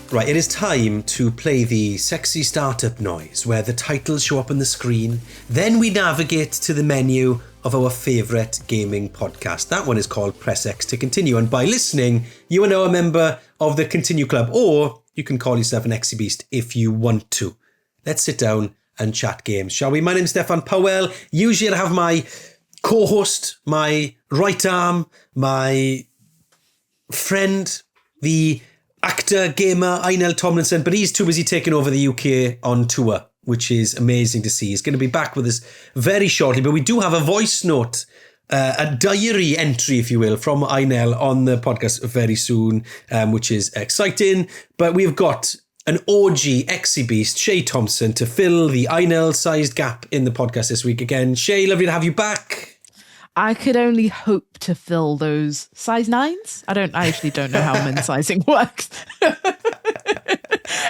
Right, it is time to play the sexy startup noise where the titles show up on the screen. Then we navigate to the menu of our favourite gaming podcast. That one is called Press X to Continue. And by listening, you are now a member of the Continue Club, or you can call yourself an Exy Beast if you want to. Let's sit down and chat games, shall we? My name's Steffan Powell. Usually I have my co-host, my right arm, my friend, the actor, gamer, Inel Tomlinson, but he's too busy taking over the UK on tour, which is amazing to see. He's going to be back with us very shortly, but we do have a voice note, a diary entry, if you will, from Inel on the podcast very soon, which is exciting. But we've got an OG Exy Beast, Shay Thompson, to fill the Inel-sized gap in the podcast this week again. Shay, lovely to have you back. I could only hope to fill those size 9s. I actually don't know how men's sizing works.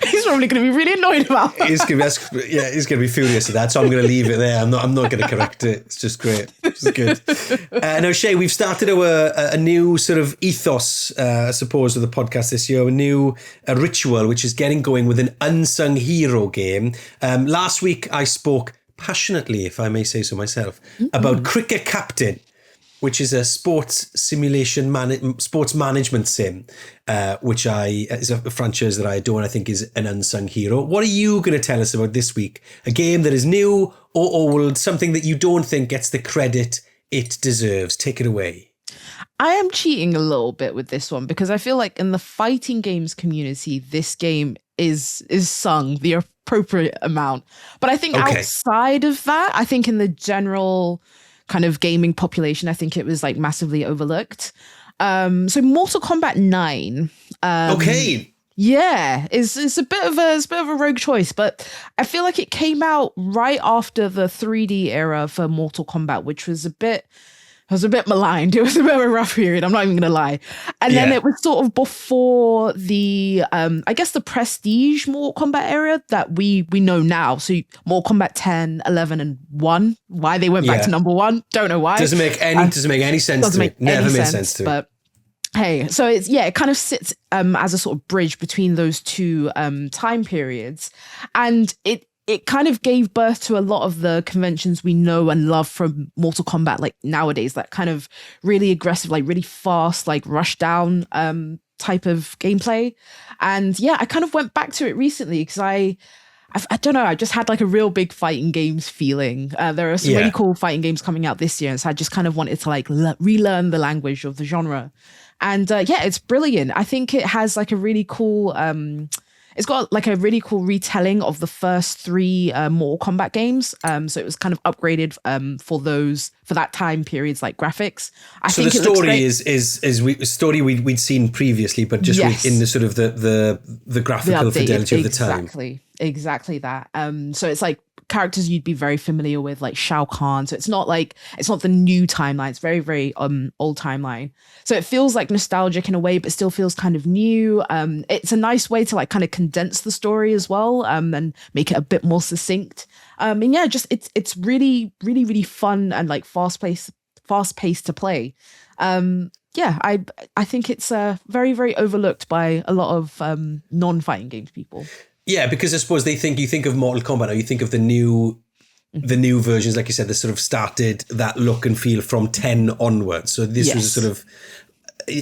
He's probably going to be really annoyed about that. He's going to be furious at that. So I'm going to leave it there. I'm not going to correct it. It's just great. It's good. Now, Shay, we've started a new sort of ethos, I suppose, of the podcast this year. A ritual, which is getting going with an unsung hero game. Last week, I spoke passionately, if I may say so myself, about Cricket Captain, which is a sports simulation, sports management sim, which is a franchise that I adore and I think is an unsung hero. What are you going to tell us about this week? A game that is new or old, something that you don't think gets the credit it deserves. Take it away. I am cheating a little bit with this one because I feel like in the fighting games community, this game is sung the appropriate amount. But I think outside of that, I think in the general kind of gaming population, I think it was like massively overlooked. So Mortal Kombat 9. Yeah, it's a bit of a rogue choice, but I feel like it came out right after the 3D era for Mortal Kombat, which was a bit maligned. It was a bit of a rough period, I'm not even going to lie. And then it was sort of before the, I guess the prestige Mortal Kombat era that we know now. So Mortal Kombat 10, 11 and 1. Why they went back to number 1, don't know why. Doesn't make any sense to me. Never made sense to me. But hey, so it kind of sits as a sort of bridge between those two time periods. And it kind of gave birth to a lot of the conventions we know and love from Mortal Kombat, like nowadays, that kind of really aggressive, like really fast, like rush down type of gameplay. And yeah, I kind of went back to it recently because I don't know, I just had like a real big fighting games feeling. There are some really cool fighting games coming out this year. And so I just kind of wanted to like relearn the language of the genre. And it's brilliant. I think it has like a really cool... It's got like a really cool retelling of the first 3 Mortal Kombat games. So it was kind of upgraded for that time period's like graphics. I think the story is story we'd seen previously, but just in the sort of the graphical fidelity of the time. Exactly that. So it's like characters you'd be very familiar with, like Shao Kahn. So it's not the new timeline. It's very, very old timeline. So it feels like nostalgic in a way, but still feels kind of new. It's a nice way to like kind of condense the story as well, and make it a bit more succinct. And yeah, just it's really, really, really fun and like fast paced to play. I think it's very, very overlooked by a lot of non-fighting games people. Yeah, because I suppose you think of Mortal Kombat, or you think of the new versions, like you said, that sort of started that look and feel from 10 onwards. So this was sort of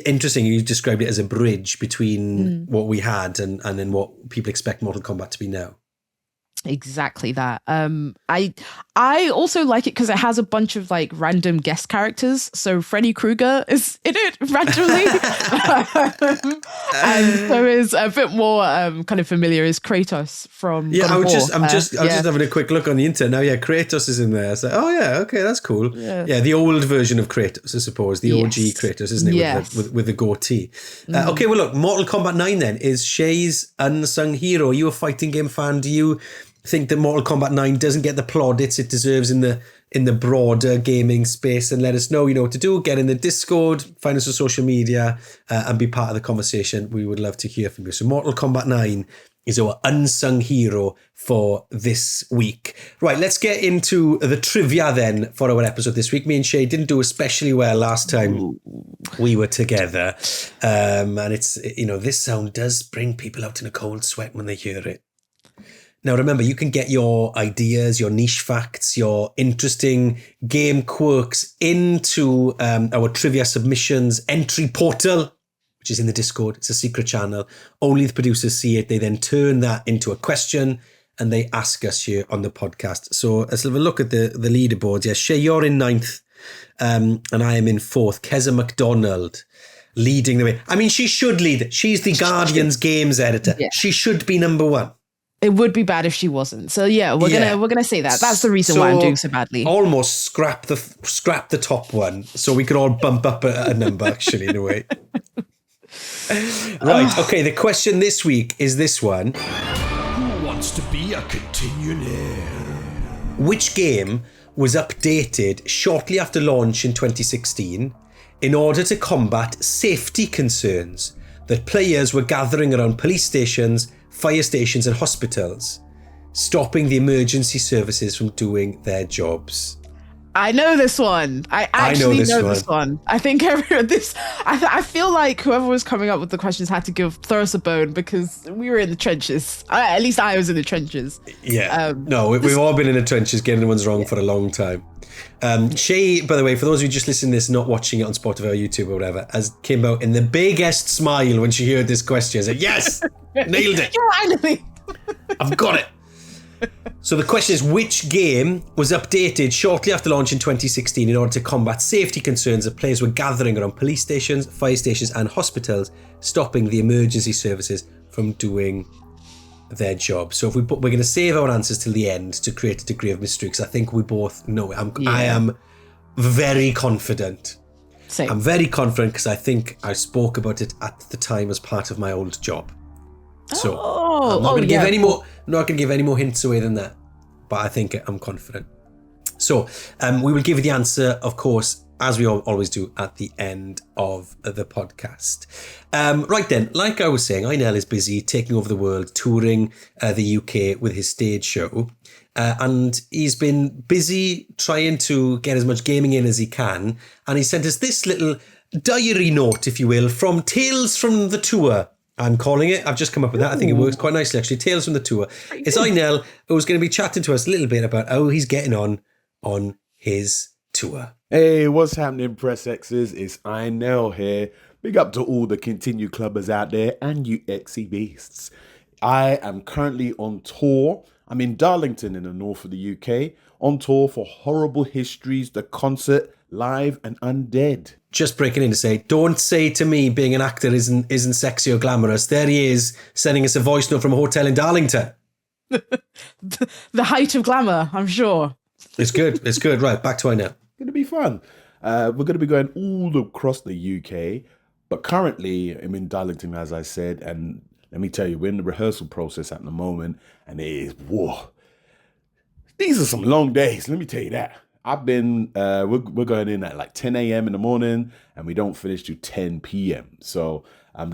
interesting. You described it as a bridge between what we had and then what people expect Mortal Kombat to be now. Exactly that. I also like it because it has a bunch of like random guest characters. So Freddy Krueger is in it randomly, and so is a bit more kind of familiar is Kratos from. Yeah, I'm just having a quick look on the internet now. Yeah, Kratos is in there. So okay, that's cool. Yeah, the old version of Kratos, I suppose, the OG Kratos, isn't it? Yes. With the goatee. Okay, well look, Mortal Kombat 9 then is Shay's unsung hero. Are you a fighting game fan? Do you think that Mortal Kombat 9 doesn't get the plaudits it deserves in the broader gaming space? And let us know. You know what to do. Get in the Discord, find us on social media, and be part of the conversation. We would love to hear from you. So Mortal Kombat 9 is our unsung hero for this week. Right, let's get into the trivia then for our episode this week. Me and Shay didn't do especially well last time we were together. And it's, this sound does bring people out in a cold sweat when they hear it. Now, remember, you can get your ideas, your niche facts, your interesting game quirks into our trivia submissions entry portal, which is in the Discord. It's a secret channel. Only the producers see it. They then turn that into a question and they ask us here on the podcast. So let's have a look at the leaderboards. Yes, Shay, you're in 9th and I am in 4th. Keza McDonald leading the way. I mean, she should lead. She's the Guardian's games editor. Yeah. She should be number 1. It would be bad if she wasn't. So yeah, we're gonna say that. That's the reason why I'm doing so badly. Almost scrap the top one, so we could all bump up a number. Actually, in a way. Right. Okay. The question this week is this one: Who wants to be a continuaire? Which game was updated shortly after launch in 2016 in order to combat safety concerns that players were gathering around police stations, fire stations and hospitals, stopping the emergency services from doing their jobs? I know this one. I actually know this one. I think I feel like whoever was coming up with the questions had to throw us a bone because we were in the trenches. At least I was in the trenches. Yeah. We've all been in the trenches getting the ones wrong for a long time. Shay, by the way, for those of you just listening to this, not watching it on Spotify or YouTube or whatever, came out in the biggest smile when she heard this question. She said, yes, nailed it. Finally. I've got it. So the question is, which game was updated shortly after launch in 2016 in order to combat safety concerns that players were gathering around police stations, fire stations and hospitals, stopping the emergency services from doing their job? So if we're going to save our answers till the end to create a degree of mystery, because I think we both know it. I am very confident. Same. I'm very confident because I think I spoke about it at the time as part of my old job. So I'm not going to give any more. Not going to give any more hints away than that, but I think I'm confident. So we will give you the answer, of course, as we always do at the end of the podcast. Right then, like I was saying, Inel is busy taking over the world, touring the UK with his stage show. And he's been busy trying to get as much gaming in as he can. And he sent us this little diary note, if you will, from Tales from the Tour. I'm calling it. I've just come up with that. I think it works quite nicely, actually. Tales from the Tour. It's Inel who's going to be chatting to us a little bit about how he's getting on his tour. Hey, what's happening, Press X's? It's Inel here. Big up to all the Continue clubbers out there and you XE beasts. I am currently on tour. I'm in Darlington in the north of the UK, on tour for Horrible Histories, the concert, live and undead. Just breaking in to say, don't say to me being an actor isn't sexy or glamorous. There he is, sending us a voice note from a hotel in Darlington. The height of glamour, I'm sure. It's good. It's good. Right, back to Inel. Going to be fun. We're going to be going all across the UK, but currently I'm in Darlington, as I said, and let me tell you, we're in the rehearsal process at the moment, and it is, whoa. These are some long days, let me tell you that. I've been, we're going in at like 10 a.m. in the morning and we don't finish till 10 p.m. So I'm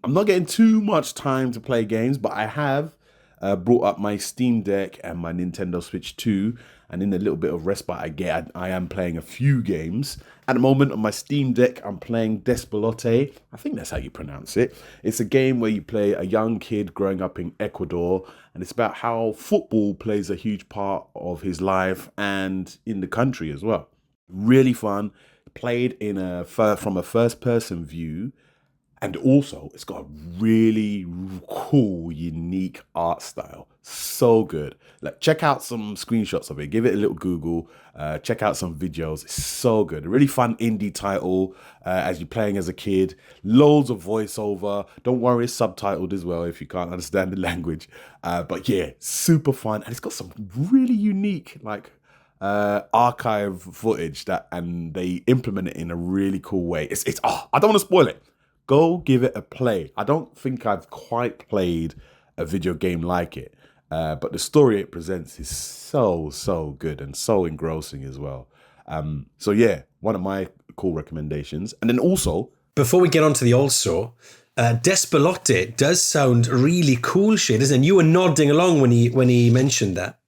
not getting too much time to play games, but I have brought up my Steam Deck and my Nintendo Switch 2. And in the little bit of respite I get, I am playing a few games. At the moment on my Steam Deck, I'm playing Despelote. I think that's how you pronounce it. It's a game where you play a young kid growing up in Ecuador. And it's about how football plays a huge part of his life and in the country as well. Really fun. Played from a first-person view. And also, it's got a really cool, unique art style. So good. Like, check out some screenshots of it. Give it a little Google. Check out some videos. It's so good. A really fun indie title as you're playing as a kid. Loads of voiceover. Don't worry, it's subtitled as well if you can't understand the language. But yeah, super fun. And it's got some really unique, archive footage and they implement it in a really cool way. I don't want to spoil it. Go give it a play. I don't think I've quite played a video game like it, but the story it presents is so good and so engrossing as well. So yeah, one of my cool recommendations. And then also, Before we get on to the also, Despelote does sound really cool, Shay, doesn't it? And you were nodding along when he mentioned that.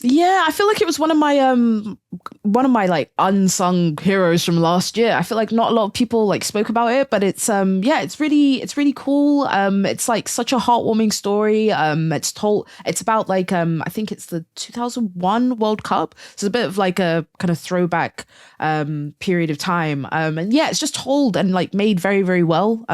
Yeah, I feel like it was one of my like unsung heroes from last year. I feel like not a lot of people like spoke about it, but it's it's really cool. It's like such a heartwarming story. It's about like I think it's the 2001 World Cup. So it's a bit of like a kind of throwback period of time. And yeah, it's just told and like made very, very well.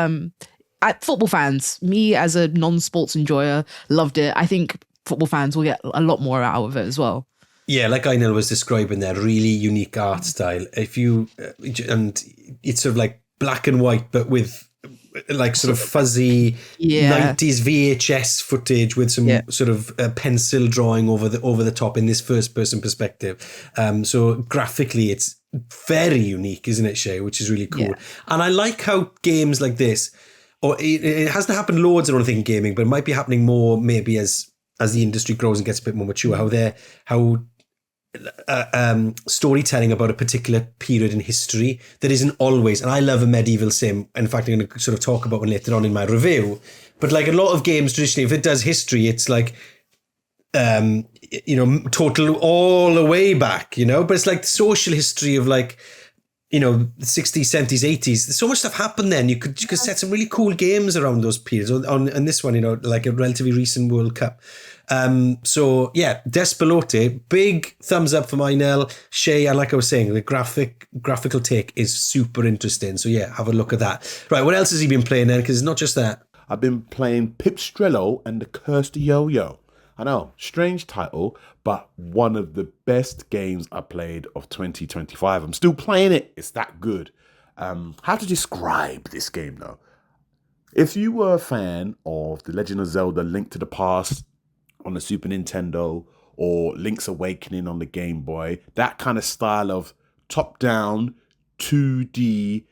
At football fans, me as a non-sports enjoyer, loved it. I think football fans will get a lot more out of it as well. Yeah, like Inel was describing, that really unique art style. And it's sort of like black and white, but with like sort of fuzzy 90s VHS footage with some sort of pencil drawing over the top in this first person perspective. So graphically, it's very unique, isn't it, Shay? Which is really cool. Yeah. And I like how games like this, or it hasn't happened loads, I don't think, in gaming, but it might be happening more maybe as the industry grows and gets a bit more mature, how storytelling about a particular period in history that isn't always, and I love a medieval sim, in fact I'm going to sort of talk about one later on in my review, but like a lot of games traditionally, if it does history, it's like total all the way back, but it's like the social history of like, the 60s, 70s, 80s. There's so much stuff happened then. You could set some really cool games around those periods. On this one, like a relatively recent World Cup. So yeah, Despelote, big thumbs up for Inel. Shay, and like I was saying, the graphical take is super interesting. So yeah, have a look at that. Right, what else has he been playing then? Because it's not just that. I've been playing Pipistrello and the Cursed Yo-Yo. I know, strange title, but one of the best games I played of 2025. I'm still playing it. It's that good. How to describe this game, though? If you were a fan of The Legend of Zelda Link to the Past on the Super Nintendo or Link's Awakening on the Game Boy, that kind of style of top-down 2D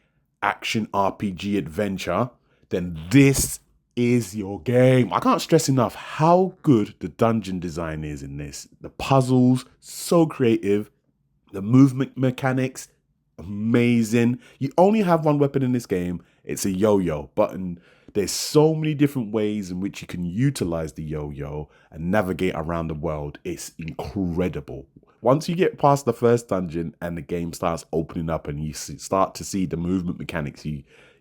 action RPG adventure, then this is your game. I can't stress enough how good the dungeon design is in this. The puzzles, so creative. The movement mechanics, amazing. You only have one weapon in this game. It's a yo-yo, but there's so many different ways in which you can utilize the yo-yo and navigate around the world. It's incredible. Once you get past the first dungeon and the game starts opening up and you start to see the movement mechanics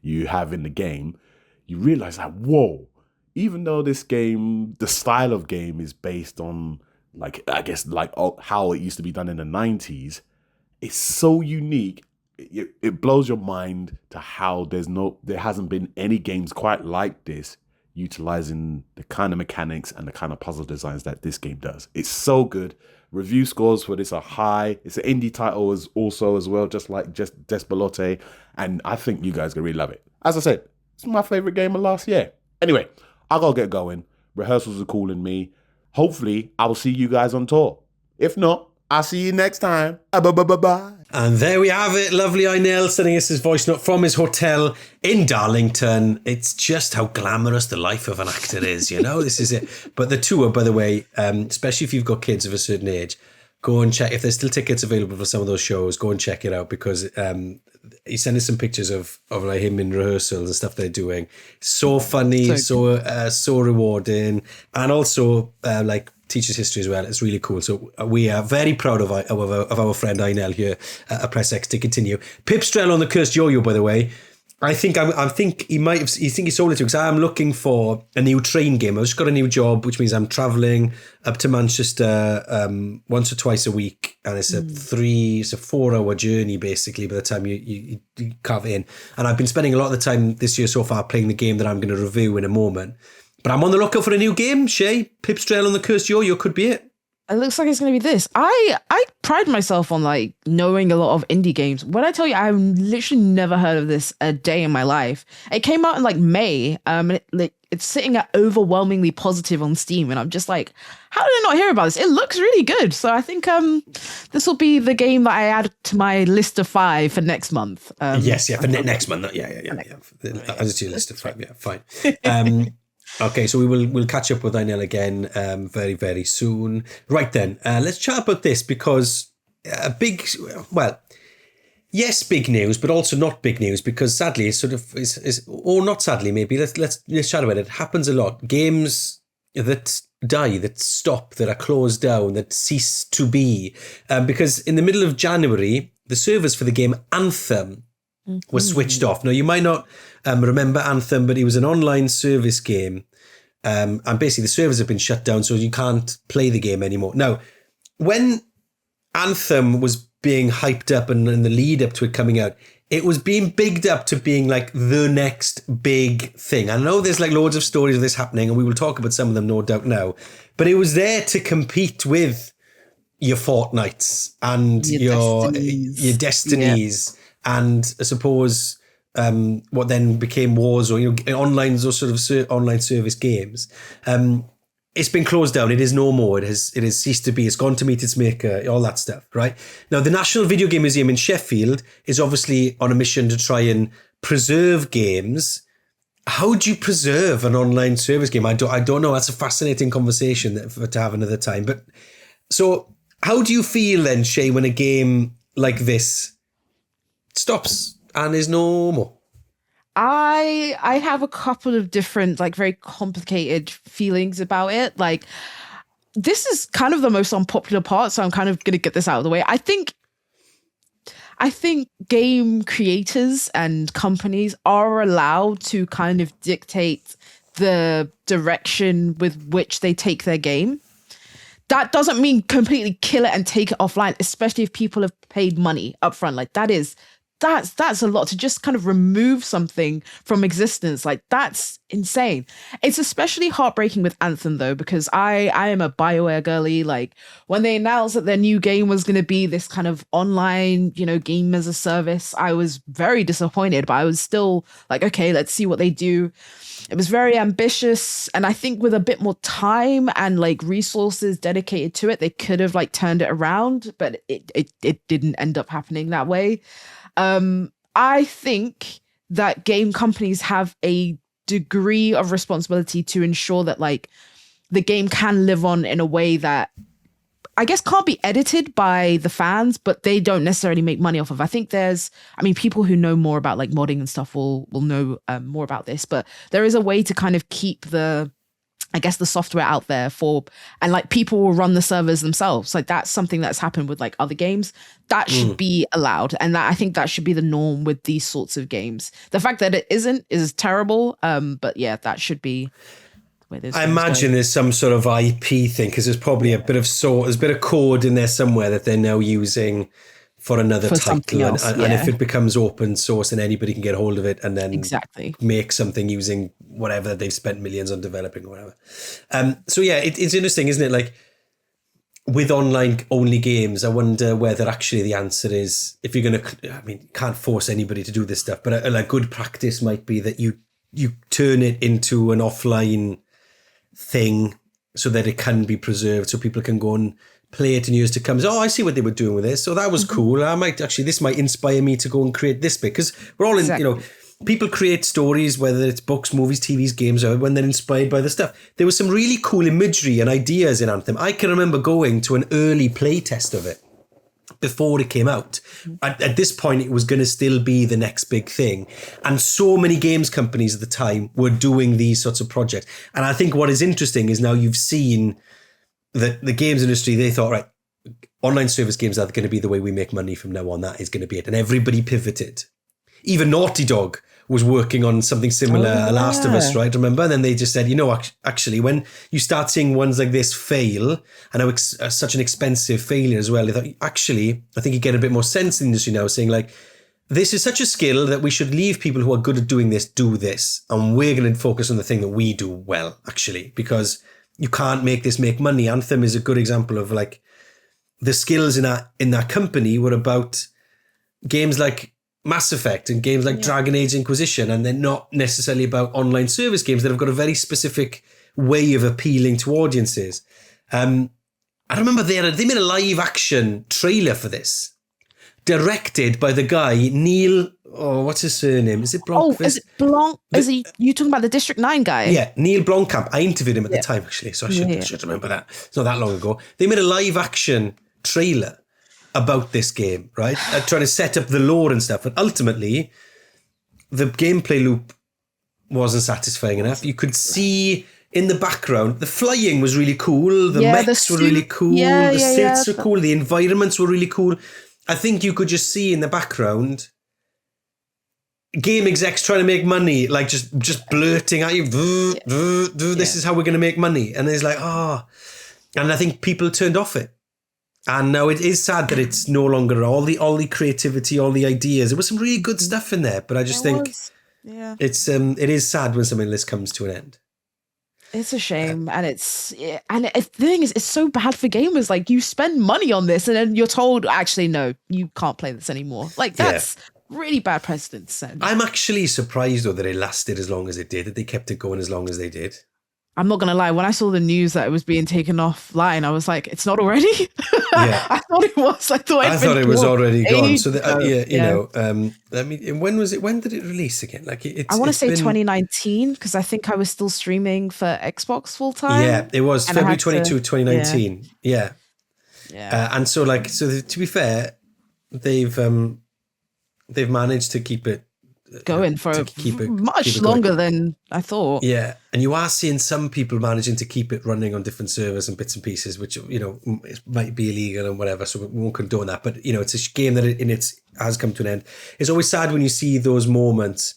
you have in the game, you realize that, whoa, even though this game, the style of game is based on, like, I guess, like how it used to be done in the 90s, it's so unique. It blows your mind to how there hasn't been any games quite like this, utilizing the kind of mechanics and the kind of puzzle designs that this game does. It's so good. Review scores for this are high. It's an indie title as well, just like Despelote. And I think you guys are going to really love it. As I said, it's my favorite game of last year. Anyway, I gotta get going. Rehearsals are calling me. Hopefully, I will see you guys on tour. If not, I'll see you next time. Bye. And there we have it. Lovely Inel sending us his voice note from his hotel in Darlington. It's just how glamorous the life of an actor is, This is it. But the tour, by the way, especially if you've got kids of a certain age, go and check. If there's still tickets available for some of those shows, go and check it out, because he sent us some pictures of like him in rehearsals and stuff they're doing. So funny, so rewarding, and also like teaches history as well. It's really cool. So we are very proud of our friend Inel here at Press X to continue. Pipistrello on the Cursed Yo-Yo, by the way. I think he sold it to, because I'm looking for a new train game. I've just got a new job, which means I'm travelling up to Manchester once or twice a week, and it's a 4-hour journey basically by the time you carve it in. And I've been spending a lot of the time this year so far playing the game that I'm going to review in a moment. But I'm on the lookout for a new game, Shay. Pipistrello on the Cursed Yo-Yo could be it. It looks like it's going to be this. I pride myself on like knowing a lot of indie games. When I tell you, I've literally never heard of this a day in my life. It came out in like May. It's sitting at overwhelmingly positive on Steam, and I'm just like, how did I not hear about this? It looks really good. So I think this will be the game that I add to my list of 5 for next month. For next month. Yeah. Add it to your list of 5. Yeah, fine. Okay, so we'll catch up with Inel again very, very soon. Right then, let's chat about this, because yes, big news, but also not big news, because sadly, it's sort of or not sadly, maybe let's chat about it. It happens a lot. Games that die, that stop, that are closed down, that cease to be, because in the middle of January, the servers for the game Anthem was switched off. Now, you might not remember Anthem, but it was an online service game, and basically the servers have been shut down, so you can't play the game anymore. Now, when Anthem was being hyped up and the lead up to it coming out, it was being bigged up to being like the next big thing. I know there's like loads of stories of this happening, and we will talk about some of them no doubt now, but it was there to compete with your Fortnites and your Destinies, and I suppose what then became Wars, or online, or sort of online service games. It's been closed down. It is no more. It has ceased to be. It's gone to meet its maker, all that stuff, right? Now, the National Video Game Museum in Sheffield is obviously on a mission to try and preserve games. How do you preserve an online service game? I don't know. That's a fascinating conversation to have another time. But so how do you feel then, Shay, when a game like this stops and is no more? I have a couple of different, like, very complicated feelings about it. Like, this is kind of the most unpopular part, so I'm kind of going to get this out of the way. I think game creators and companies are allowed to kind of dictate the direction with which they take their game. That doesn't mean completely kill it and take it offline, especially if people have paid money upfront. Like, that's a lot to just kind of remove something from existence. Like, that's insane. It's especially heartbreaking with Anthem, though, because I am a BioWare girly. Like, when they announced that their new game was going to be this kind of online, game as a service, I was very disappointed, but I was still like, okay, let's see what they do. It was very ambitious, and I think with a bit more time and like resources dedicated to it, they could have like turned it around, but it didn't end up happening that way. I think that game companies have a degree of responsibility to ensure that like the game can live on in a way that I guess can't be edited by the fans, but they don't necessarily make money off of. I think people who know more about like modding and stuff will know more about this, but there is a way to kind of keep the software out there and like people will run the servers themselves. Like, that's something that's happened with like other games that should be allowed. And I think that should be the norm with these sorts of games. The fact that it isn't is terrible. But yeah, that should be the way this. I imagine there's some sort of IP thing, because there's probably there's a bit of code in there somewhere that they're now using for another title, and if it becomes open source, then anybody can get hold of it and then make something using whatever they've spent millions on developing or whatever. So yeah, it's interesting, isn't it? Like, with online only games, I wonder whether actually the answer is, if you're going to, can't force anybody to do this stuff, but a good practice might be that you turn it into an offline thing so that it can be preserved, so people can go and play it in years to come. So, I see what they were doing with this. So that was cool. This might inspire me to go and create this bit, because we're all in, people create stories, whether it's books, movies, TVs, games, or when they're inspired by the stuff. There was some really cool imagery and ideas in Anthem. I can remember going to an early play test of it before it came out. At this point, it was going to still be the next big thing. And so many games companies at the time were doing these sorts of projects. And I think what is interesting is now you've seen that the games industry, they thought, right, online service games are going to be the way we make money from now on. That is going to be it. And everybody pivoted. Even Naughty Dog was working on something similar, Last of Us, right? Remember? And then they just said, actually, when you start seeing ones like this fail, and now it's such an expensive failure as well, they thought, actually, I think you get a bit more sense in the industry now, saying like, this is such a skill that we should leave people who are good at doing this, do this. And we're going to focus on the thing that we do well, actually, because you can't make this make money. Anthem is a good example of like the skills in that company were about games like Mass Effect and games like Dragon Age Inquisition, and they're not necessarily about online service games that have got a very specific way of appealing to audiences. I remember they made a live action trailer for this, directed by the guy Neil. Oh, what's his surname? Is it Blanc? Is it Blanc? Is he? You talking about the District 9 guy? Yeah, Neil Blomkamp. I interviewed him at the time, actually, so I should remember that. It's not that long ago. They made a live action trailer about this game, right? Trying to set up the lore and stuff. But ultimately, the gameplay loop wasn't satisfying enough. You could see in the background, the flying was really cool. The mechs were really cool. The sets were cool. The environments were really cool. I think you could just see in the background game execs trying to make money, like just blurting at you, this is how we're going to make money. And it's like, and I think people turned off it. And now it is sad that it's no longer all the creativity, all the ideas. There was some really good stuff in there, but I just think it is sad when something like this comes to an end. It's a shame, and the thing is, it's so bad for gamers. Like, you spend money on this, and then you're told, actually, no, you can't play this anymore. Like, that's really bad precedent to set. I'm actually surprised though that it lasted as long as it did. That they kept it going as long as they did. I'm not gonna lie. When I saw the news that it was being taken offline, I was like, "It's not already." I thought it was. I thought it was already gone. So when was it? When did it release again? Like, I want to say 2019, because I think I was still streaming for Xbox full time. Yeah, it was February 22, 2019. Yeah. And so to be fair, they've managed to keep it going for much longer than I thought. Yeah, and you are seeing some people managing to keep it running on different servers and bits and pieces, which it might be illegal and whatever, so we won't condone that. But it's a game that has come to an end. It's always sad when you see those moments,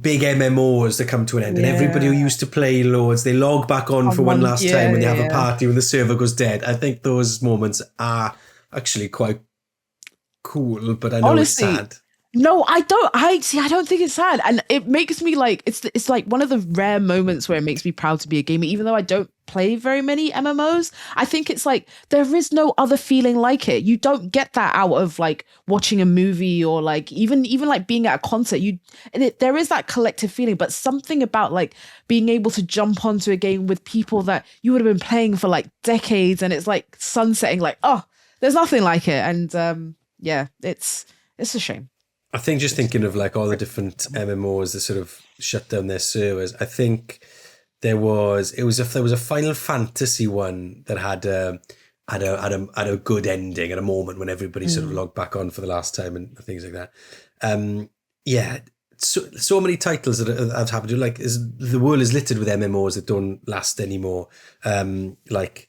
big MMOs that come to an end, and everybody who used to play loads, they log back on for one last time when they have a party when the server goes dead. I think those moments are actually quite cool, but I know honestly, it's sad. No, I don't think it's sad. And it makes me like, it's like one of the rare moments where it makes me proud to be a gamer, even though I don't play very many MMOs. I think it's like, there is no other feeling like it. You don't get that out of like watching a movie or like even like being at a concert. There is that collective feeling, but something about like being able to jump onto a game with people that you would have been playing for like decades, and it's like sunsetting, like, there's nothing like it. And it's a shame. I think just thinking of like all the different MMOs that sort of shut down their servers. I think there was a Final Fantasy one that had a good ending at a moment when everybody sort of logged back on for the last time and things like that. So many titles that have happened. Like, the world is littered with MMOs that don't last anymore. Like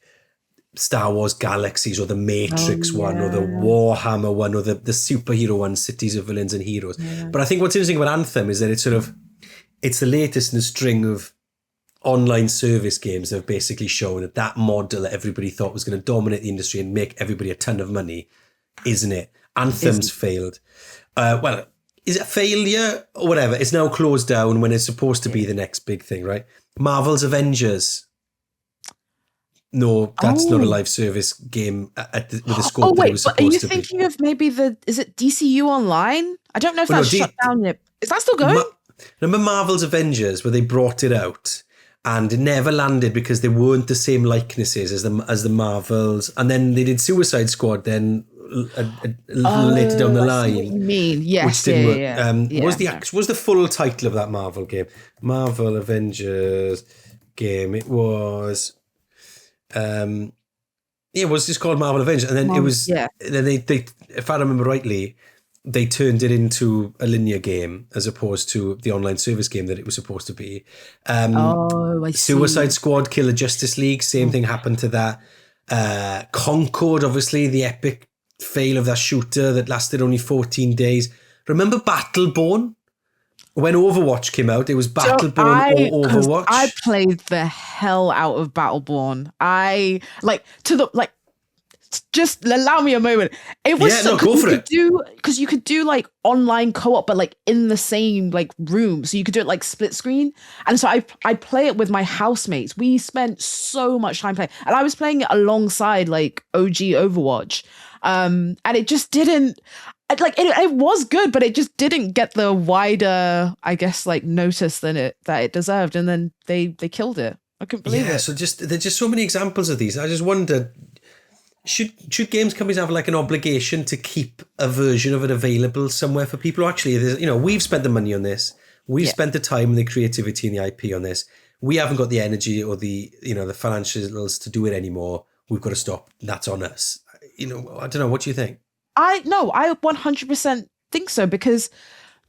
Star Wars Galaxies, or the Matrix one, or the Warhammer one, or the superhero one, Cities of Villains and Heroes. But I think what's interesting about Anthem is that it's the latest in a string of online service games that have basically shown that model that everybody thought was going to dominate the industry and make everybody a ton of money, isn't it? Anthem's failed. Well, is it a failure or whatever? It's now closed down when it's supposed to be the next big thing, right? Marvel's Avengers. No, that's not a live service game with the scope that it was supposed to be. Are you thinking of maybe is it DCU Online? I don't know if that's shut down yet. Is that still going? Remember Marvel's Avengers, where they brought it out and it never landed because they weren't the same likenesses as the Marvels, and then they did Suicide Squad then later down the line. What you mean? Yes, which didn't work. Was the full title of that Marvel game Marvel Avengers game? It was. It was just called Marvel Avengers, and then it was. Yeah. Then they, if I remember rightly, they turned it into a linear game as opposed to the online service game that it was supposed to be. I see. Suicide Squad, Killer Justice League, same thing happened to that. Concord, obviously, the epic fail of that shooter that lasted only 14 days. Remember Battleborn? When Overwatch came out, it was Battleborn or Overwatch. I played the hell out of Battleborn. Just allow me a moment. It was go for it. Because you could do like online co-op, but like in the same like room, so you could do it like split screen. And so I play it with my housemates. We spent so much time playing, and I was playing it alongside like OG Overwatch, and it just didn't. Like it was good, but it just didn't get the wider, I guess, like notice that it deserved, and then they killed it. I couldn't believe it. So there's just so many examples of these. I just wondered, should games companies have like an obligation to keep a version of it available somewhere for people who actually, we've spent the money on this, we've spent the time and the creativity and the IP on this. We haven't got the energy or the the financials to do it anymore. We've got to stop. That's on us. I don't know. What do you think? I 100% think so, because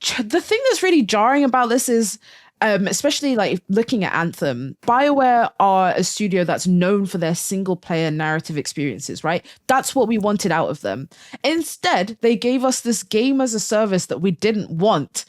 the thing that's really jarring about this is, especially like looking at Anthem, BioWare are a studio that's known for their single player narrative experiences, right? That's what we wanted out of them. Instead, they gave us this game as a service that we didn't want.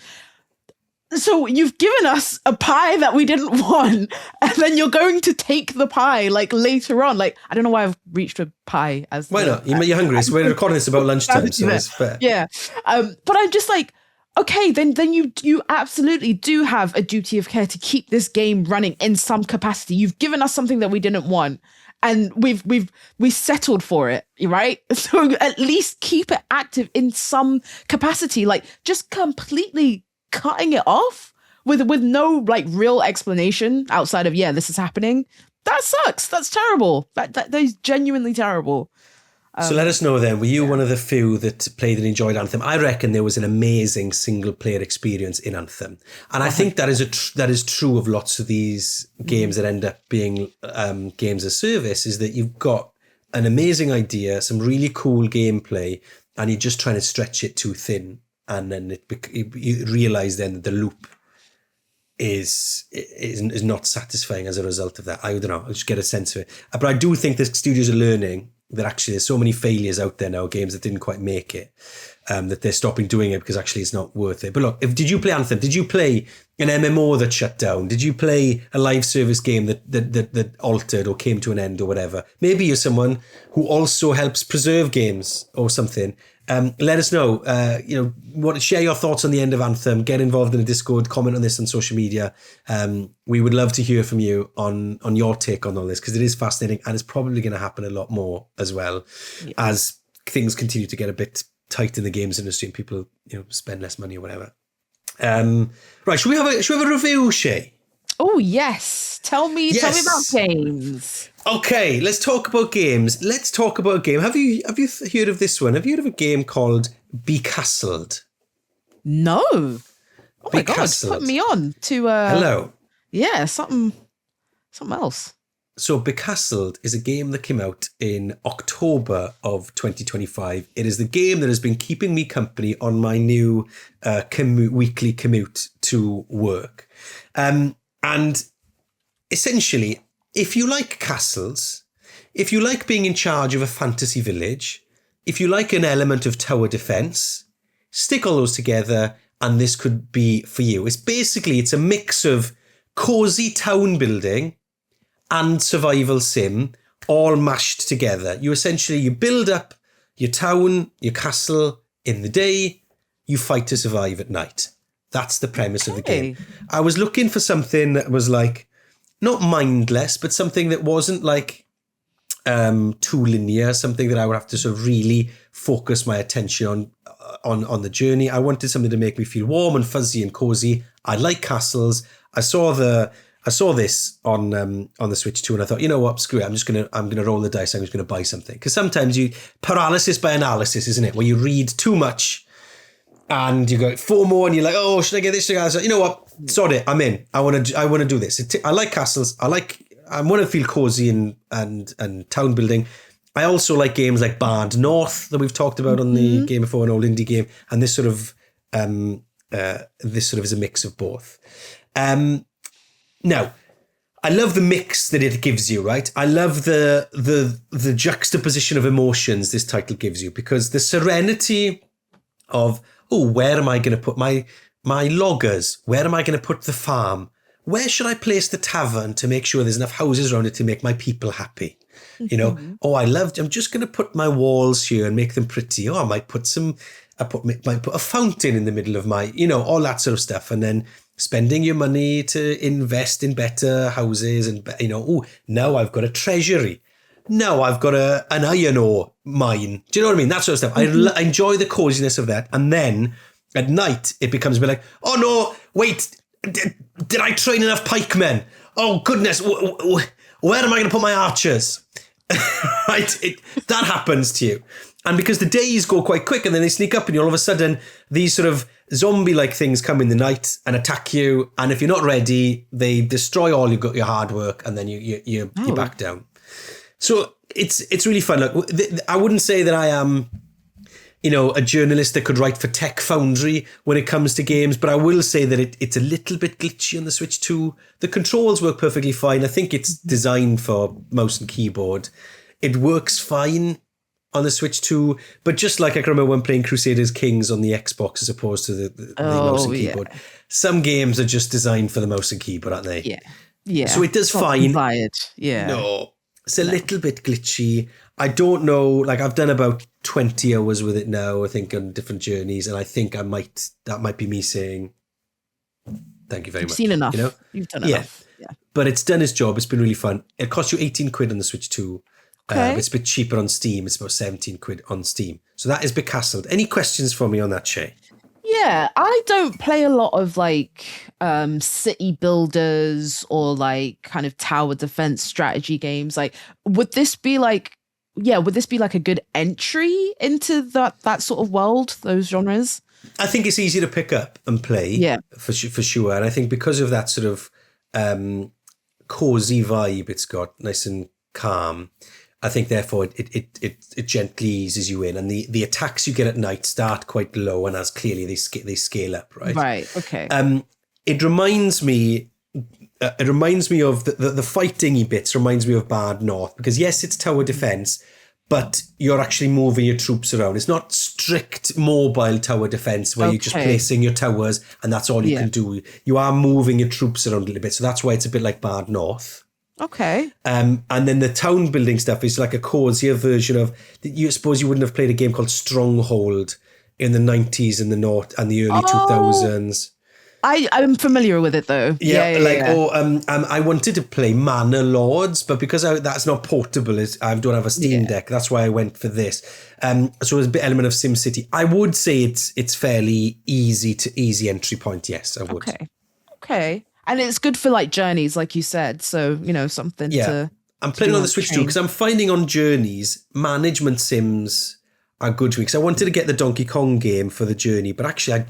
So you've given us a pie that we didn't want, and then you're going to take the pie like later on. Like, I don't know why I've reached a pie as why not? You're hungry. So we're recording this about lunchtime, so it's fair. Yeah. But I'm just like, okay, then you absolutely do have a duty of care to keep this game running in some capacity. You've given us something that we didn't want, and we settled for it, right? So at least keep it active in some capacity. Like, just completely cutting it off with no like real explanation outside of, yeah, this is happening. That sucks. That's terrible. That is genuinely terrible. So let us know then, were you one of the few that played and enjoyed Anthem? I reckon there was an amazing single player experience in Anthem. And I think that is true of lots of these games that end up being games as service, is that you've got an amazing idea, some really cool gameplay, and you're just trying to stretch it too thin. And then you realise then that the loop is not satisfying as a result of that. I don't know, I just get a sense of it. But I do think the studios are learning that actually there's so many failures out there now, games that didn't quite make it, that they're stopping doing it because actually it's not worth it. But look, did you play Anthem? Did you play an MMO that shut down? Did you play a live service game that altered or came to an end or whatever? Maybe you're someone who also helps preserve games or something. Let us know, share your thoughts on the end of Anthem, get involved in the Discord, comment on this on social media. We would love to hear from you on your take on all this, because it is fascinating, and it's probably going to happen a lot more as well, as things continue to get a bit tight in the games industry and people, spend less money or whatever. Right, should we have a review, Shay? Oh yes. Tell me about games. Okay, let's talk about games. Let's talk about a game. Have you heard of this one? Have you heard of a game called Becastled? No. Oh my Becastled. God, put me on to Hello. Yeah, something else. So Becastled is a game that came out in October of 2025. It is the game that has been keeping me company on my new weekly commute to work. And essentially, if you like castles, if you like being in charge of a fantasy village, if you like an element of tower defense, stick all those together and this could be for you. It's a mix of cozy town building and survival sim all mashed together. You build up your town, your castle in the day, you fight to survive at night. That's the premise of the game. I was looking for something that was like, not mindless, but something that wasn't like too linear, something that I would have to sort of really focus my attention on the journey. I wanted something to make me feel warm and fuzzy and cozy. I like castles. I saw this on the Switch too, and I thought, you know what, screw it. I'm gonna roll the dice. I'm just gonna buy something, because sometimes paralysis by analysis, isn't it? Where you read too much and you go FOMO and you're like, oh, should I get this? I was like, you know what? Sod it. I'm in. I want to do this. I like castles. I want to feel cozy and town building. I also like games like Barred North that we've talked about on the game before, an old indie game, and this sort of is a mix of both. Now, I love the mix that it gives you, right? I love the juxtaposition of emotions this title gives you, because the serenity of, where am I going to put my loggers? Where am I going to put the farm? Where should I place the tavern to make sure there's enough houses around it to make my people happy? I'm just going to put my walls here and make them pretty. I might put might put a fountain in the middle of my, all that sort of stuff. And then spending your money to invest in better houses and, now I've got a treasury. Now I've got an iron ore mine. Do you know what I mean? That sort of stuff. I enjoy the coziness of that. And then at night, it becomes a bit like, oh no, wait, did I train enough pikemen? Oh goodness, where am I going to put my archers? Right? That happens to you. And because the days go quite quick and then they sneak up and all of a sudden these sort of zombie-like things come in the night and attack you. And if you're not ready, they destroy all your hard work and then you're back down. So it's really fun. Look, I wouldn't say that I am a journalist that could write for Tech Foundry when it comes to games. But I will say that it's a little bit glitchy on the Switch 2. The controls work perfectly fine. I think it's designed for mouse and keyboard. It works fine on the Switch 2, but just like I can remember when playing Crusaders Kings on the Xbox as opposed to the mouse and keyboard. Some games are just designed for the mouse and keyboard, aren't they? Yeah. So it does fine. Yeah. No, it's a little bit glitchy. I don't know, like I've done about 20 hours with it now, I think, on different journeys, and I think that might be me saying, thank you very much. You've seen enough. You've done enough. Yeah. But it's done its job. It's been really fun. It costs you 18 quid on the Switch 2. Okay. It's a bit cheaper on Steam. It's about 17 quid on Steam. So that is Becastled. Any questions for me on that, Shay? Yeah, I don't play a lot of like city builders or like kind of tower defense strategy games. Like, would this be like a good entry into that sort of world, those genres? I think it's easy to pick up and play, for sure. And I think because of that sort of cozy vibe it's got, nice and calm, I think therefore it gently eases you in, and the attacks you get at night start quite low, and as clearly they scale up, right? Right. Okay. It reminds me of the fighting-y bits. Reminds me of Bad North, because yes, it's tower defense, but you're actually moving your troops around. It's not strict mobile tower defense where you're just placing your towers and that's all you can do. You are moving your troops around a little bit, so that's why it's a bit like Bad North. Okay. And then the town building stuff is like a cozier version of. You suppose you wouldn't have played a game called Stronghold in the 90s and the early 2000s. I'm familiar with it though. I wanted to play Manor Lords, but because that's not portable, I don't have a Steam Deck. That's why I went for this. So there's a bit element of SimCity. I would say it's fairly easy entry point. Yes, I would. Okay. And it's good for like journeys, like you said. So, something to... I'm playing on the Switch too, because I'm finding on journeys, management sims are good to me. Because I wanted to get the Donkey Kong game for the journey, but actually I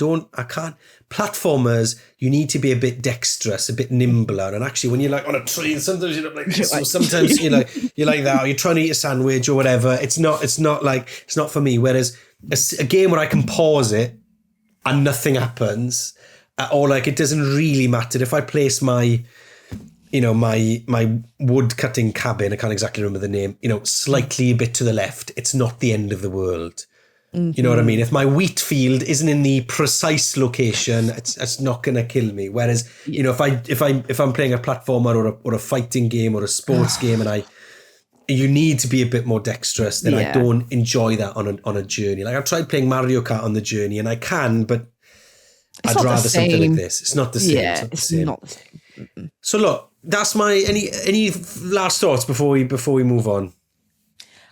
can't. Platformers, you need to be a bit dexterous, a bit nimbler. And actually when you're like on a train, sometimes you're like this, or sometimes you're like that, or you're trying to eat a sandwich or whatever. It's not for me. Whereas a game where I can pause it and nothing happens, or like it doesn't really matter if I place my wood cutting cabin, I can't exactly remember the name, slightly a bit to the left, it's not the end of the world. Mm-hmm. You know what I mean? If my wheat field isn't in the precise location, it's not going to kill me. Whereas, if I'm playing a platformer or a fighting game or a sports game, and you need to be a bit more dexterous, then I don't enjoy that on a journey. Like I've tried playing Mario Kart on the journey, and I can, but I'd rather something like this. It's not the same. Yeah, it's not the same. Mm-mm. So look, that's my any last thoughts before we move on.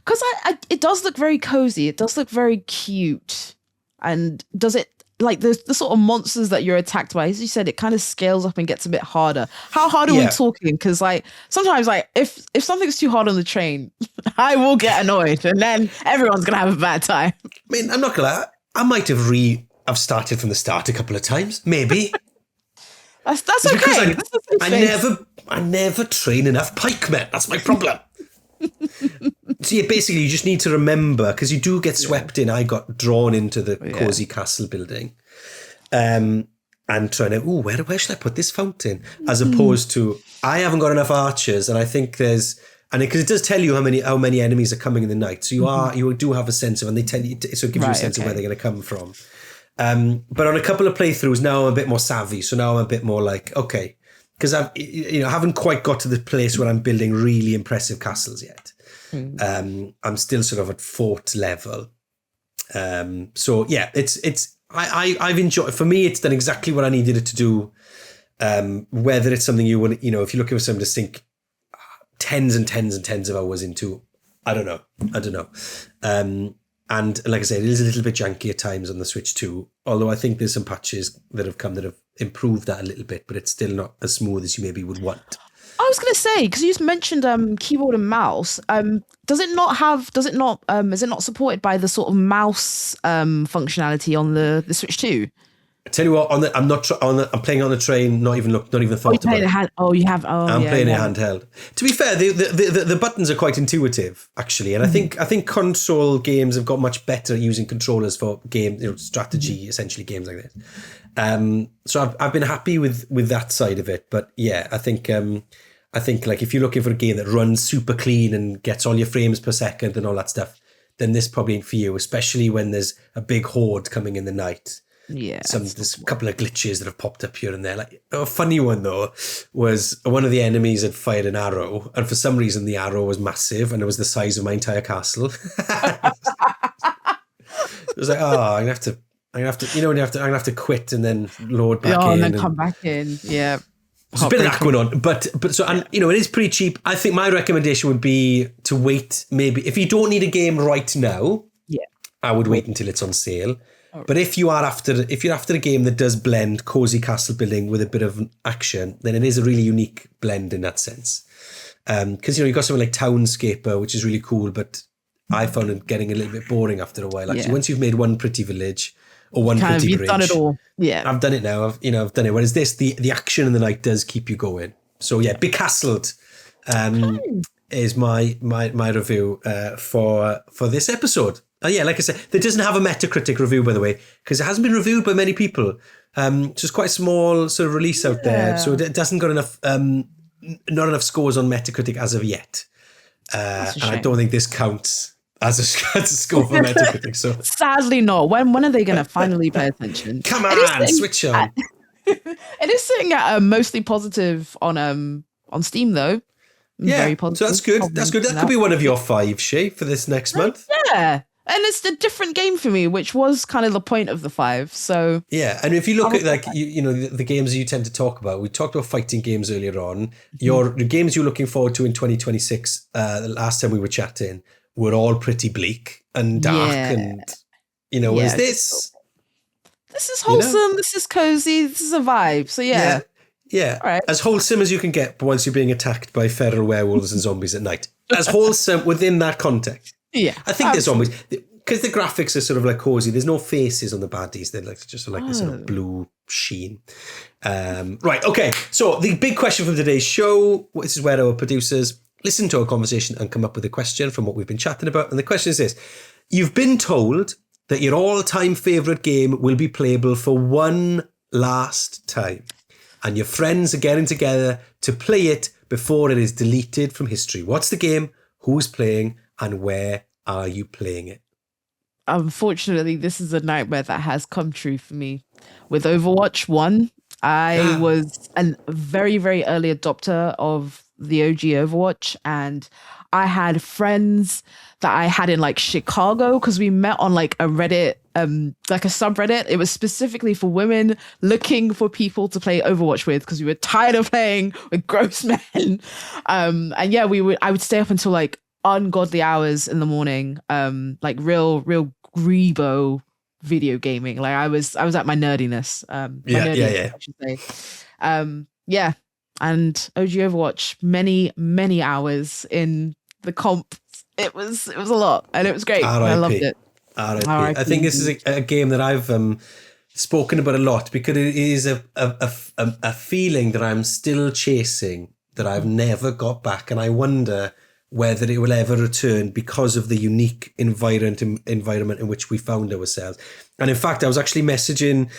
Because it does look very cozy. It does look very cute, and does it like the sort of monsters that you're attacked by? As you said, it kind of scales up and gets a bit harder. How hard are we talking? Because like sometimes like if something's too hard on the train, I will get annoyed, and then everyone's gonna have a bad time. I mean, I'm not gonna lie. I might have I've started from the start a couple of times, maybe. That's okay. I never train enough pikemen. That's my problem. So basically you just need to remember, because you do get swept in. I got drawn into the cozy castle building, and trying to, where should I put this fountain? As opposed to, I haven't got enough archers, and I think because it does tell you how many enemies are coming in the night. So you do have a sense of, and they tell you, so it gives you a sense of where they're going to come from. But on a couple of playthroughs now, I'm a bit more savvy. So now I'm a bit more like, okay, because I haven't quite got to the place where I'm building really impressive castles yet. I'm still sort of at fort level. So yeah, I've enjoyed. For me, it's done exactly what I needed it to do. Whether it's something you want, if you're looking for something to sink tens and tens and tens of hours into, I don't know. And like I said, it is a little bit janky at times on the Switch too. Although I think there's some patches that have come that have improved that a little bit, but it's still not as smooth as you maybe would want. I was going to say, because you just mentioned keyboard and mouse. Is it not supported by the sort of mouse functionality on the Switch 2? I tell you what, I'm playing on the train. Not even thought about it. You have. I'm playing it handheld. To be fair, the buttons are quite intuitive actually, and I think console games have got much better at using controllers for strategy, essentially games like this. So I've been happy with that side of it. But yeah, I think like if you're looking for a game that runs super clean and gets all your frames per second and all that stuff, then this probably ain't for you, especially when there's a big horde coming in the night. Yeah, there's a couple of glitches that have popped up here and there. Like a funny one though was one of the enemies had fired an arrow, and for some reason the arrow was massive and it was the size of my entire castle. It was like, I'm gonna have to, I'm gonna have to quit and then load back in and then come back in. Yeah, there's a bit of that going on, but so and it is pretty cheap. I think my recommendation would be to wait. Maybe if you don't need a game right now, I would wait until it's on sale. But if you're after a game that does blend cozy castle building with a bit of action, then it is a really unique blend in that sense. Because you've got something like Townscaper, which is really cool, but I found it getting a little bit boring after a while. Actually, once you've made one pretty village or one pretty bridge, you've done it all. Yeah, I've done it now. I've done it. Whereas this, the action in the night does keep you going. So yeah, Becastled is my review for this episode. Like I said, it doesn't have a Metacritic review, by the way, because it hasn't been reviewed by many people. So it's quite a small sort of release out there. So it doesn't got enough, not enough scores on Metacritic as of yet. And I don't think this counts as a score for Metacritic. So sadly not. When are they going to finally pay attention? Come on, switch on. It is sitting at mostly positive on Steam though. Very positive. So that's good. That's good. That could be one of your 5, Shay, for this next month. Yeah. And it's a different game for me, which was kind of the point of the 5. So yeah, and if you look at like the games you tend to talk about, we talked about fighting games earlier on. The games you're looking forward to in 2026. The last time we were chatting, were all pretty bleak and dark, and is this? This is wholesome. This is cozy. This is a vibe. So yeah. Yeah, right. As wholesome as you can get once you're being attacked by feral werewolves and zombies at night. As wholesome within that context. Yeah, I think there's zombies because the graphics are sort of like cozy. There's no faces on the baddies. They're like just like this sort of blue sheen. Right. Okay. So the big question from today's show. This is where our producers listen to our conversation and come up with a question from what we've been chatting about. And the question is this: you've been told that your all-time favorite game will be playable for one last time, and your friends are getting together to play it before it is deleted from history. What's the game? Who's playing? And where are you playing it? Unfortunately, this is a nightmare that has come true for me. With Overwatch 1, I was a very, very early adopter of the OG Overwatch, and I had friends that I had in like Chicago because we met on like a Reddit, like a subreddit. It was specifically for women looking for people to play Overwatch with because we were tired of playing with gross men. And yeah, I would stay up until like ungodly hours in the morning, like real grebo video gaming. Like I was at my nerdiness. I should say. And OG Overwatch, many hours in the comp. It was a lot, and it was great. I loved it. R.I.P. I think this is a game that I've spoken about a lot because it is a feeling that I'm still chasing that I've never got back, and I wonder whether it will ever return because of the unique environment in which we found ourselves. And in fact, I was actually messaging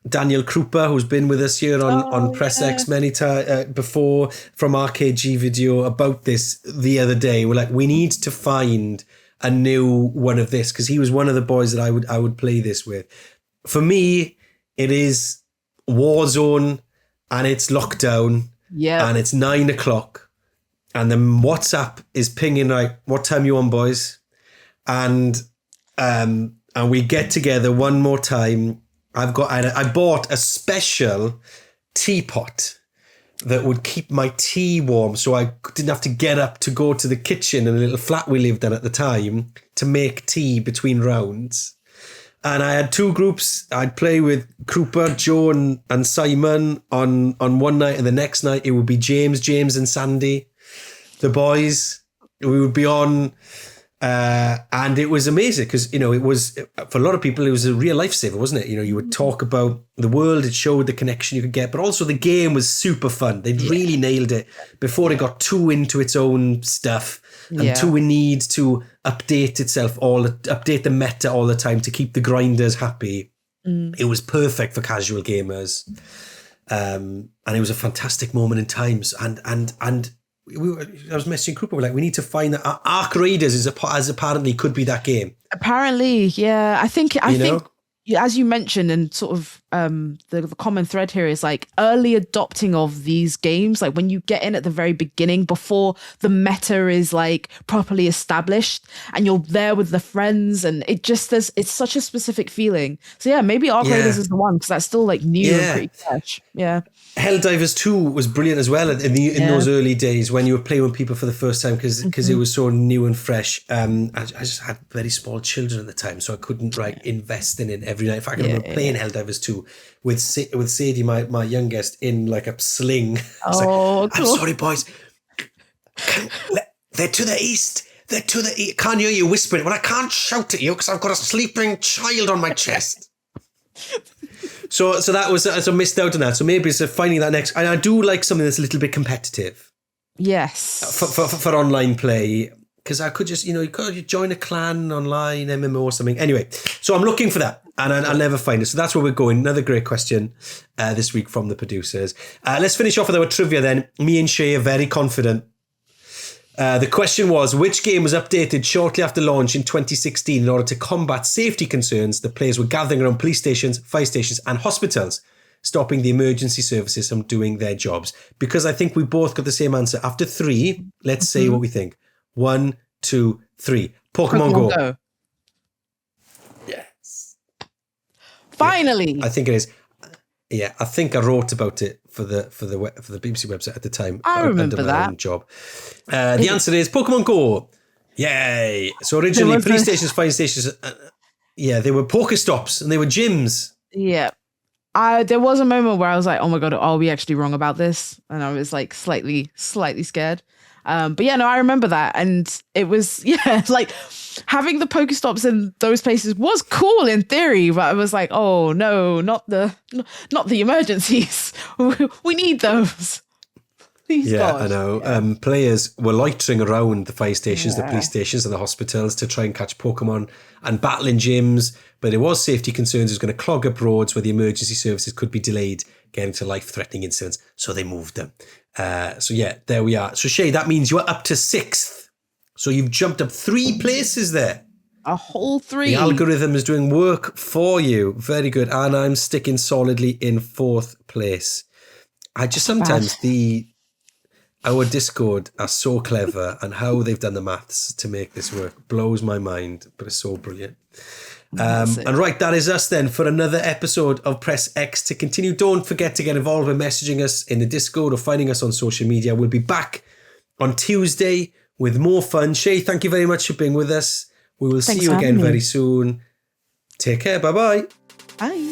Daniel Krupa, who's been with us here on PressX many times before from RKG Video about this the other day. We're like, we need to find a new one of this because he was one of the boys that I would play this with. For me, it is Warzone and it's lockdown and it's 9 o'clock. And then WhatsApp is pinging like, what time you on, boys? And we get together one more time. I bought a special teapot that would keep my tea warm, so I didn't have to get up to go to the kitchen in a little flat we lived in at the time to make tea between rounds. And I had 2 groups. I'd play with Krupa, Joe, and Simon on one night, and the next night it would be James, and Sandy. The boys, we would be on And it was amazing because, it was, for a lot of people, it was a real lifesaver, wasn't it? You would talk about the world, it showed the connection you could get, but also the game was super fun. They'd really nailed it before it got too into its own stuff and too in need to update itself, update the meta all the time to keep the grinders happy. It was perfect for casual gamers. And it was a fantastic moment in times. And I was messaging Krupa, we're like, we need to find that Ark Raiders as apparently could be that game. Apparently, yeah. I think as you mentioned, and sort of the common thread here is like early adopting of these games, like when you get in at the very beginning before the meta is like properly established and you're there with the friends, and it's such a specific feeling. So yeah, maybe Ark Raiders is the one, because that's still like new and pretty fresh. Yeah. Helldivers 2 was brilliant as well in those early days when you were playing with people for the first time, because it was so new and fresh. I just had very small children at the time, so I couldn't invest in it every night. In fact, I remember playing Helldivers 2 with Sadie, my youngest, in like a sling. Oh, like, cool. I'm sorry, boys. They're to the east. They're to the east. Can't hear you whispering. Well, I can't shout at you because I've got a sleeping child on my chest. So that was, I missed out on that. So maybe it's finding that next. And I do like something that's a little bit competitive. Yes. For online play. Because I could just, you could join a clan online, MMO or something. Anyway, so I'm looking for that and I'll never find it. So that's where we're going. Another great question this week from the producers. Let's finish off with our trivia then. Me and Shay are very confident. The question was, which game was updated shortly after launch in 2016 in order to combat safety concerns that players were gathering around police stations, fire stations and hospitals, stopping the emergency services from doing their jobs? Because I think we both got the same answer. After 3, let's say what we think. 1, 2, 3. Pokemon Go. Yes. Finally. Yeah, I think it is. Yeah, I think I wrote about it for the BBC website at the time. I remember under my that. own job. The answer is Pokemon Go. Yay! So originally, police stations, fire stations, they were Pokestops and they were gyms. Yeah. There was a moment where I was like, oh my God, are we actually wrong about this? And I was like slightly scared. But yeah, no, I remember that. And it was, like having the Pokestops in those places was cool in theory, but I was like, oh no, not the emergencies. We need those. Please, God. I know. Players were loitering around the fire stations, the police stations and the hospitals to try and catch Pokemon and battling gyms. But there was safety concerns. It was going to clog up roads where the emergency services could be delayed getting to life-threatening incidents. So they moved them. There we are. So Shay, that means you're up to 6th. So you've jumped up 3 places there. A whole 3. The algorithm is doing work for you. Very good. And I'm sticking solidly in 4th place. I just sometimes our Discord are so clever, and how they've done the maths to make this work blows my mind, but it's so brilliant. And right, that is us then for another episode of Press X to continue. Don't forget to get involved by messaging us in the Discord or finding us on social media. We'll be back on Tuesday with more fun. Shay, thank you very much for being with us. We will see you again very soon. Take care. Bye-bye. Bye.